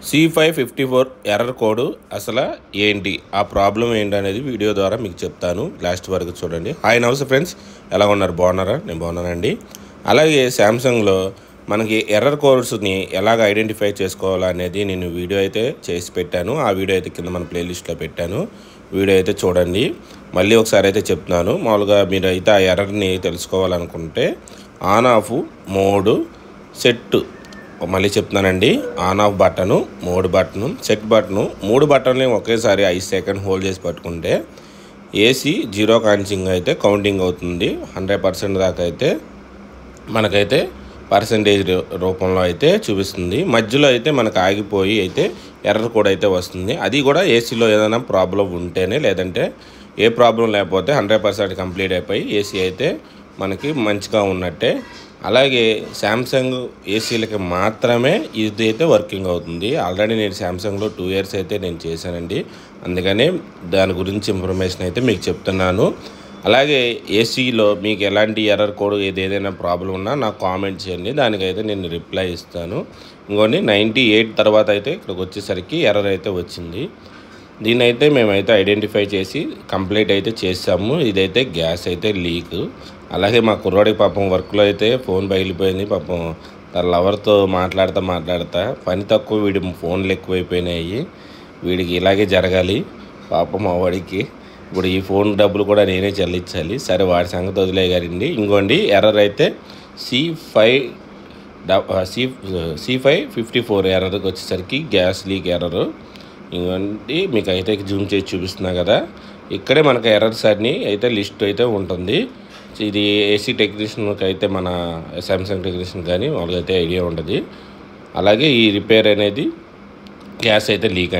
C554 error code అసలు ఏంటి, ఆ ప్రాబ్లం ఏంటి అనేది వీడియో ద్వారా మీకు చెప్తాను. లాస్ట్ వరకు చూడండి. హాయ్ నమస్తే ఫ్రెండ్స్, ఎలా ఉన్నారు? బాగున్నారా? నేను బాగున్నానండి. అలాగే శాంసంగ్లో మనకి ఎర్రర్ కోడ్స్ని ఎలాగ ఐడెంటిఫై చేసుకోవాలనేది నేను వీడియో అయితే చేసి పెట్టాను. ఆ వీడియో అయితే కింద మన ప్లేలిస్ట్లో పెట్టాను. వీడియో అయితే చూడండి. మళ్ళీ ఒకసారి అయితే చెప్తున్నాను. మామూలుగా మీరు అయితే ఆ ఎర్రర్ని తెలుసుకోవాలనుకుంటే ఆన్ ఆఫ్ మోడ్ సెట్, మళ్ళీ చెప్తున్నానండి, on off button, mode button, set button, 3 బటన్లు ఒకేసారి 5 సెకండ్ హోల్డ్ చేసి పట్టుకుంటే ఏసీ 0 కాన్సింగ్ అయితే కౌంటింగ్ అవుతుంది. 100% దాకా అయితే మనకైతే పర్సంటేజ్ రూపంలో అయితే చూపిస్తుంది. మధ్యలో అయితే మనకు ఆగిపోయి అయితే ఎర్రర్ కూడా అయితే వస్తుంది. అది కూడా ఏసీలో ఏదైనా ప్రాబ్లం ఉంటేనే, లేదంటే ఏ ప్రాబ్లం లేకపోతే 100% కంప్లీట్ అయిపోయి ఏసీ అయితే మనకి మంచిగా ఉన్నట్టే. అలాగే శాంసంగ్ ఏసీలకి మాత్రమే ఇది అయితే వర్కింగ్ అవుతుంది. ఆల్రెడీ నేను శాంసంగ్లో 2 ఇయర్స్ అయితే నేను చేశానండి. అందుకనే దాని గురించి ఇన్ఫర్మేషన్ అయితే మీకు చెప్తున్నాను. అలాగే ఏసీలో మీకు ఎలాంటి ఎర్రర్ కోడ్ ఏదైనా ప్రాబ్లం ఉన్నా నాకు కామెంట్ చేయండి, దానికైతే నేను రిప్లై ఇస్తాను. ఇంకోండి 98 తర్వాత అయితే ఇక్కడికి వచ్చేసరికి ఎర్రర్ అయితే వచ్చింది. దీన్ని అయితే మేమైతే ఐడెంటిఫై చేసి కంప్లీట్ అయితే చేసాము. ఇదైతే గ్యాస్ అయితే లీక్. అలాగే మా కుర్రాడికి పాపం వర్క్లో అయితే ఫోన్ పగిలిపోయింది. పాపం తన లవర్తో మాట్లాడుతా పని తక్కువ, వీడి ఫోన్లు ఎక్కువైపోయినాయి. వీడికి ఇలాగే జరగాలి పాపం మా వాడికి. ఇప్పుడు ఈ ఫోన్ డబ్బులు కూడా నేనే చెల్లించాలి. సరే, వాడి సంగతి వదిలేగారండి. ఇంకోండి ఎర్రర్ అయితే C554 ఎర్రర్కి వచ్చేసరికి గ్యాస్ లీక్ ఎర్రర్. ఇంకోండి మీకు అయితే జూమ్ చేసి చూపిస్తున్నా కదా, ఇక్కడే మనకు ఎర్రర్స్ అన్నీ అయితే లిస్ట్ అయితే ఉంటుంది. ఇది ఏసీ టెక్నీషియన్కి అయితే, మన శాంసంగ్ టెక్నీషియన్ కానీ వాళ్ళకైతే ఐడియా ఉంటుంది. అలాగే ఈ రిపేర్ అనేది గ్యాస్ అయితే లీక్ అండి.